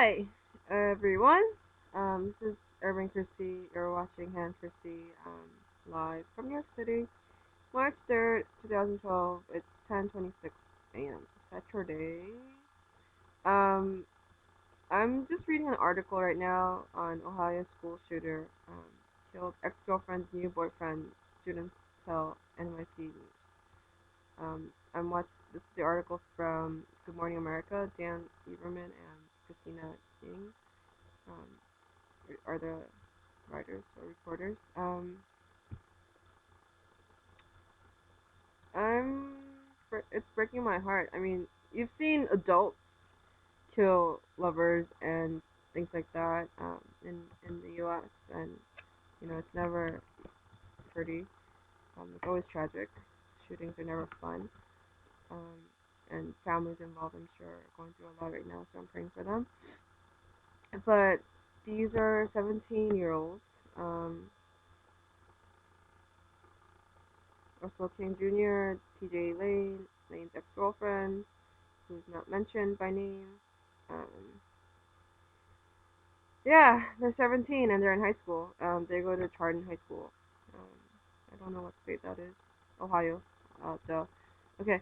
Hi, everyone. This is urbankrisy. You're watching Han Chrissy live from New York City, March 3rd, 2012. It's 10:26 a.m. Saturday. Um, I'm just reading an article right now on Ohio school shooter killed ex-girlfriend's new boyfriend. Students tell NYC News. This is the article from Good Morning America. Dan Lieberman and Christina Ng are the writers or reporters. I'm it's breaking my heart. I mean, you've seen adults kill lovers and things like that in the U.S. and it's never pretty. It's always tragic. Shootings are never fun. Um, and families involved, I'm sure, are going through a lot right now, so I'm praying for them. But these are 17-year-olds. Russell King Jr., TJ Lane's ex-girlfriend, who's not mentioned by name. Um, yeah, they're 17 and they're in high school. They go to Chardon High School. I don't know what state that is. Ohio. Duh. Okay.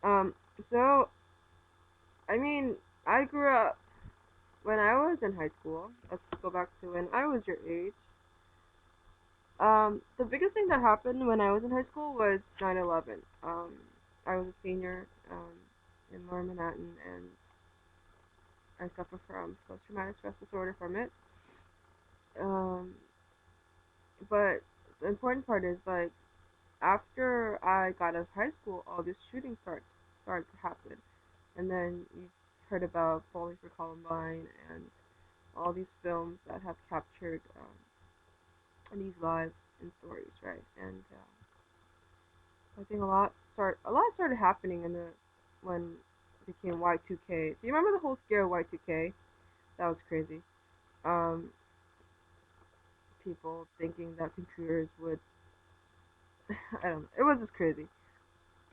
Um, so, I mean, I grew up when I was in high school. Let's go back to when I was your age. The biggest thing that happened when I was in high school was 9/11. I was a senior in Lower Manhattan, and I suffer from post-traumatic stress disorder from it. Um, but the important part is like after I got out of high school, all these shootings started to happen, and then you heard about Falling for Columbine and all these films that have captured these lives and stories, right? And I think a lot started happening in the when it became Y2K. Do you remember the whole scare of Y2K? That was crazy. Um, People thinking that computers would I don't know. It was just crazy.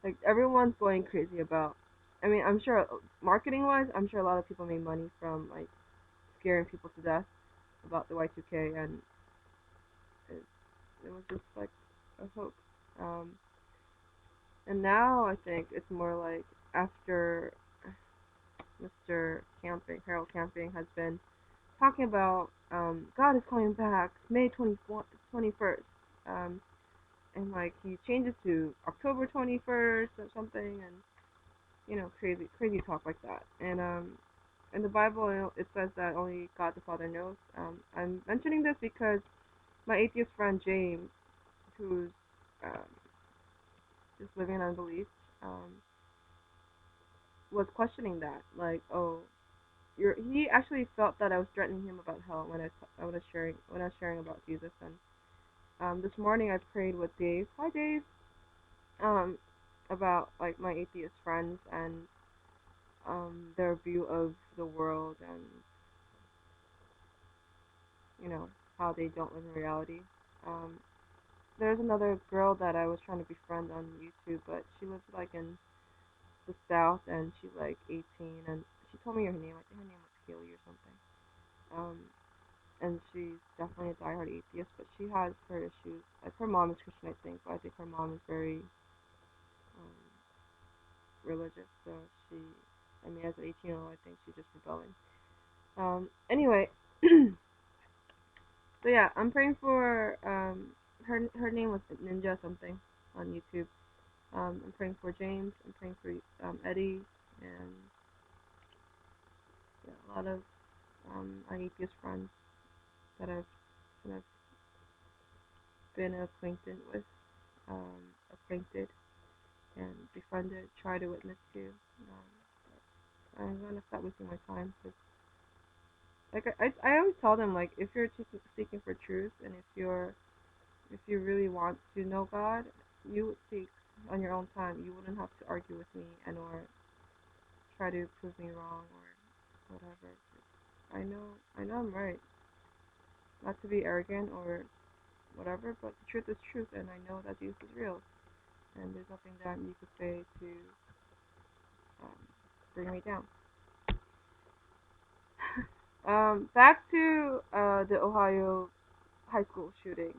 Like everyone's going crazy about. I mean, I'm sure marketing wise, I'm sure a lot of people made money from like scaring people to death about the Y2K, and it, it was just like a hoax. Um, and now I think it's more like after Mr. Camping, Harold Camping, has been talking about God is coming back May 21st. And like he changes to October 21st or something, and crazy talk like that. And in the Bible it says that only God the Father knows. I'm mentioning this because my atheist friend James, who's um, just living in unbelief, um, was questioning that. Like, oh, he actually felt that I was threatening him about hell I was sharing about Jesus. And this morning I prayed with Dave. Hi Dave. Um, about like my atheist friends and their view of the world and how they don't live in reality. Um, there's another girl that I was trying to befriend on YouTube, but she lives like in the South and she's like 18, and she told me her name. I think her name was Kaylee or something. Um, and she's definitely a diehard atheist, but she has her issues. Like her mom is Christian, I think, but I think her mom is very um, religious. So I mean, as an 18-year-old, I think she's just rebelling. Anyway, so yeah, I'm praying for her name was Ninja something on YouTube. I'm praying for James. I'm praying for Eddie and yeah, a lot of my atheist friends that I've kind of been acquainted and befriended, try to witness to. I'm gonna stop wasting my time because, like, I always tell them, like, if you're just seeking for truth and if you really want to know God, you would seek on your own time. You wouldn't have to argue with me and or try to prove me wrong or whatever. I know I'm right. Not to be arrogant or whatever, but the truth is truth, and I know that Jesus is real, and there's nothing that you could say to um, bring me down. Back to the Ohio high school shooting.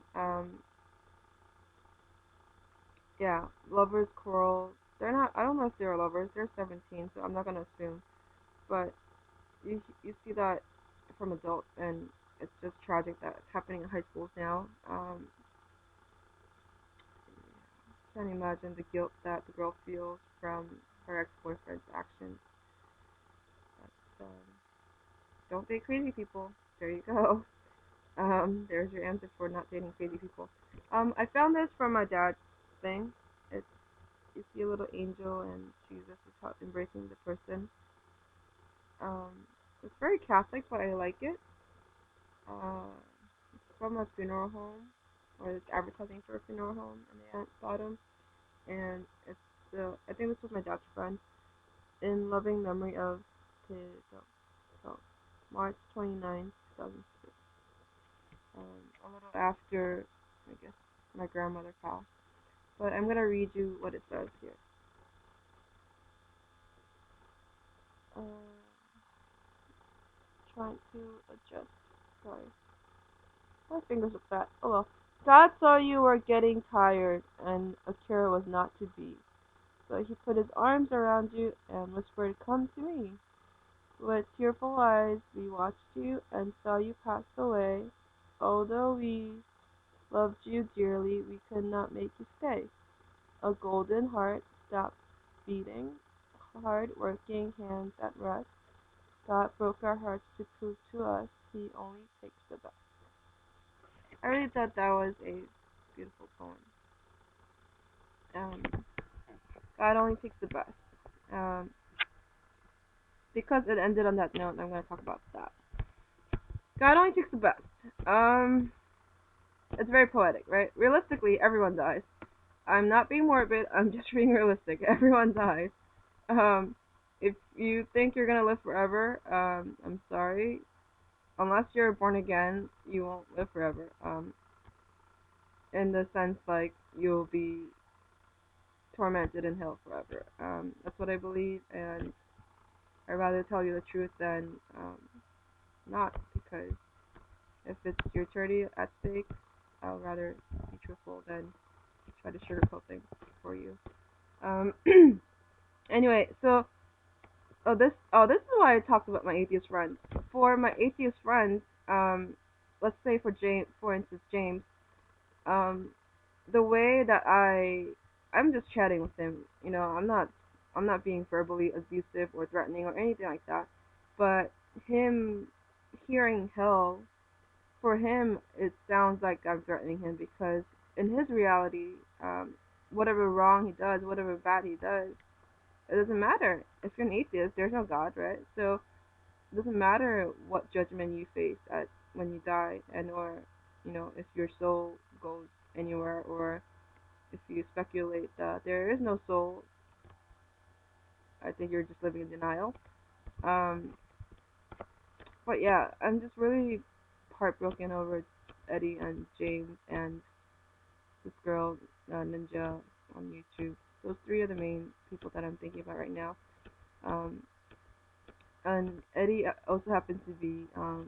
Yeah, lovers quarrel. They're not. I don't know if they're lovers. They're 17, so I'm not gonna assume. But you see that from adults, and it's just tragic that it's happening in high schools now. Can't imagine the guilt that the girl feels from her ex-boyfriend's actions. But, don't date crazy people. There you go. There's your answer for not dating crazy people. I found this from my dad's thing. It's you see a little angel and Jesus is embracing the person. It's very Catholic, but I like it. Uh, it's from a funeral home, or it's advertising for a funeral home in the bottom, and it's I think this was my dad's friend in loving memory of his so March 29th, 2006. A little after I guess my grandmother passed. But I'm gonna read you what it says here. Uh, trying to adjust. Sorry. My fingers are fat. Oh well. God saw you were getting tired, and a cure was not to be. So he put his arms around you and whispered, "Come to me." With tearful eyes, we watched you and saw you pass away. Although we loved you dearly, we could not make you stay. A golden heart stopped beating, hard working hands at rest. God broke our hearts to prove to us He only takes the best. I really thought that was a beautiful poem. Um, God only takes the best. Um, because it ended on that note, I'm going to talk about that. God only takes the best. Um, it's very poetic, right? Realistically, everyone dies. I'm not being morbid. I'm just being realistic. Everyone dies. Um, if you think you're gonna live forever, I'm sorry. Unless you're born again, you won't live forever. In the sense like you'll be tormented in hell forever. That's what I believe, and I'd rather tell you the truth than not, because if it's your eternity at stake, I'll rather be truthful than try to sugarcoat things for you. Um, anyway, so this is why I talked about my atheist friends. For my atheist friends, let's say for instance, James, um, the way that I'm just chatting with him. I'm not being verbally abusive or threatening or anything like that. But him hearing hell, for him, it sounds like I'm threatening him because in his reality, whatever wrong he does, whatever bad he does, it doesn't matter. If you're an atheist, there's no God, right? So it doesn't matter what judgment you face at when you die, and or if your soul goes anywhere, or if you speculate that there is no soul. I think you're just living in denial. Um, but yeah, I'm just really heartbroken over Eddie and James and this girl, Ninja, on YouTube. Those three are the main people that I'm thinking about right now. Um, and Eddie also happens to be a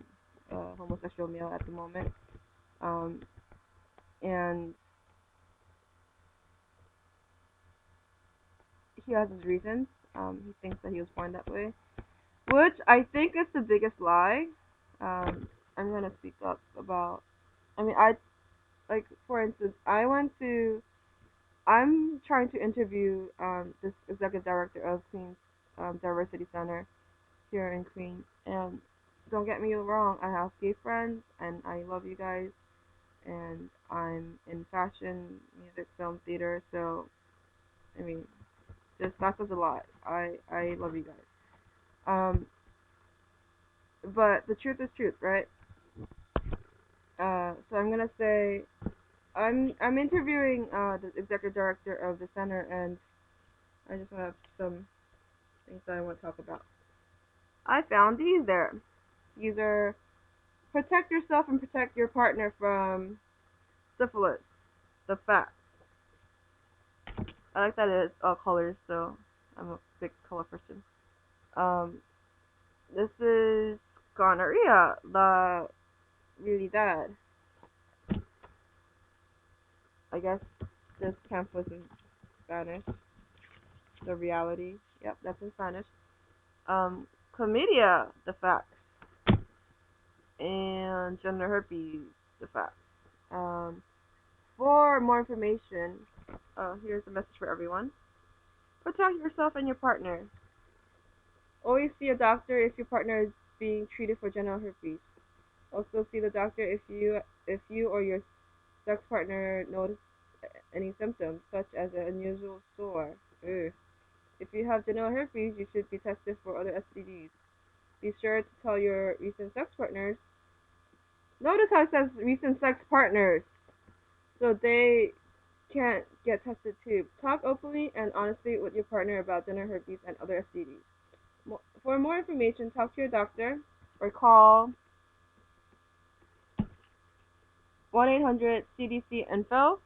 homosexual male at the moment. Um, and he has his reasons. He thinks that he was born that way, which I think is the biggest lie. I'm gonna speak up about. I mean, like for instance, I'm trying to interview this executive director of Queens Diversity Center here in Queens, and don't get me wrong, I have gay friends, and I love you guys, and I'm in fashion, music, film, theater, so I mean, just that says a lot. I love you guys. Um, but the truth is truth, right? So I'm gonna say I'm interviewing the executive director of the center, and I just have some things that I want to talk about. I found these there. These are protect yourself and protect your partner from syphilis. The facts. I like that it's all colors, so I'm a big color person. Um, this is gonorrhea, the really bad. I guess this camp was in Spanish. The reality. Yep, that's in Spanish. Chlamydia, the facts. And genital herpes, the facts. For more information, here's a message for everyone. Protect yourself and your partner. Always see a doctor if your partner is being treated for genital herpes. Also see the doctor if you or your sex partner notice any symptoms, such as an unusual sore. Ugh. If you have genital herpes, you should be tested for other STDs. Be sure to tell your recent sex partners. Notice how it says recent sex partners, so they can't get tested too. Talk openly and honestly with your partner about genital herpes and other STDs. For more information, talk to your doctor or call 1-800-CDC-INFO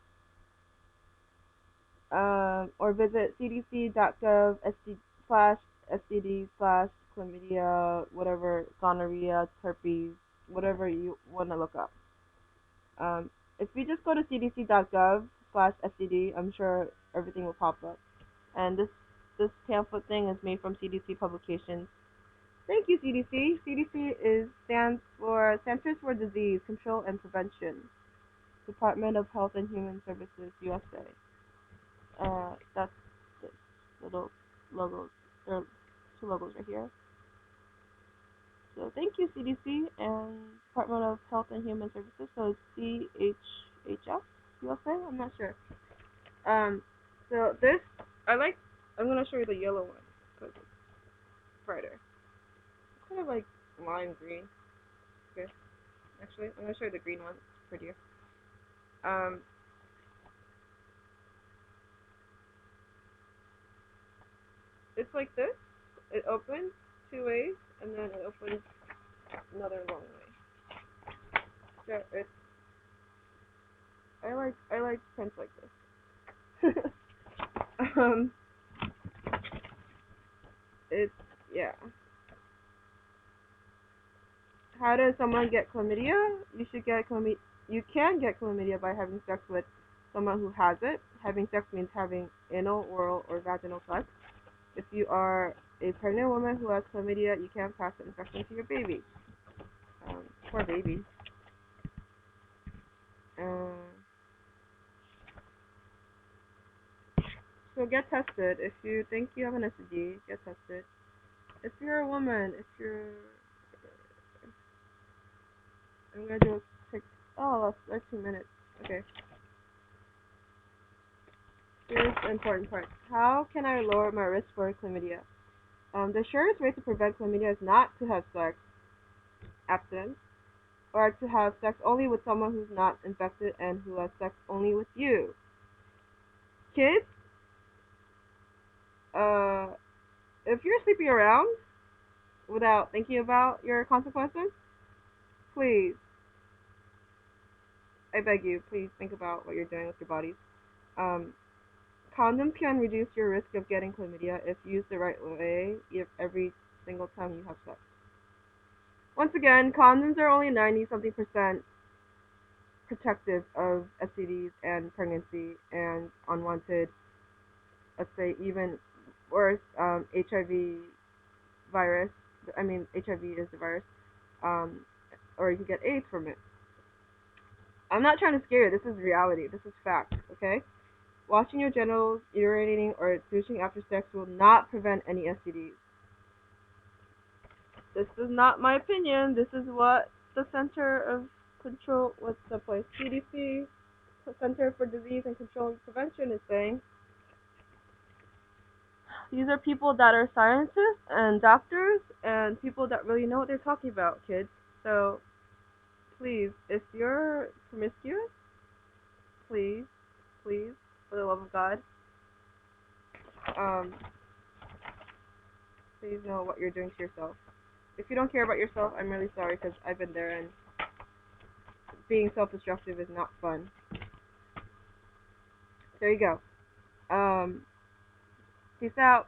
or visit cdc.gov/STD/chlamydia, whatever, gonorrhea, herpes, whatever you want to look up. If you just go to cdc.gov/STD, I'm sure everything will pop up. And this pamphlet thing is made from CDC Publications. Thank you, CDC. CDC stands for Centers for Disease Control and Prevention, Department of Health and Human Services, USA. That's the little logos. There are two logos right here. So thank you, CDC and Department of Health and Human Services. So it's CHHS, USA. I'm not sure. So this I'm gonna show you the yellow one because it's brighter. It's kind of like lime green. Okay. Actually, I'm gonna show you the green one. It's prettier. It's like this. It opens two ways, and then it opens another long way. So it's I like prints like this. It's yeah. How does someone get chlamydia? You can get chlamydia by having sex with someone who has it. Having sex means having anal, oral, or vaginal sex. If you are a pregnant woman who has chlamydia, you can't pass the infection to your baby. Poor baby. So get tested. If you think you have an STD, get tested. If you're a woman, I'm gonna do a quick. Oh, that's 2 minutes. Okay. Here's the important part. How can I lower my risk for chlamydia? The surest way to prevent chlamydia is not to have sex, abstinence, or to have sex only with someone who's not infected and who has sex only with you. Kids, if you're sleeping around without thinking about your consequences, please, I beg you, please think about what you're doing with your bodies. Condoms can reduce your risk of getting chlamydia if used the right way every single time you have sex. Once again, condoms are only 90-something% protective of STDs and pregnancy and unwanted, let's say even worse, HIV virus. I mean, HIV is the virus, or you can get AIDS from it. I'm not trying to scare you. This is reality. This is fact, okay? Washing your genitals, urinating, or douching after sex will not prevent any STDs. This is not my opinion. This is what the Center of Control, what's the place? CDC, Center for Disease and Control and Prevention is saying. These are people that are scientists and doctors and people that really know what they're talking about, kids. So, please, if you're promiscuous, please, for the love of God, please know what you're doing to yourself. If you don't care about yourself, I'm really sorry because I've been there and being self-destructive is not fun. There you go. Peace out.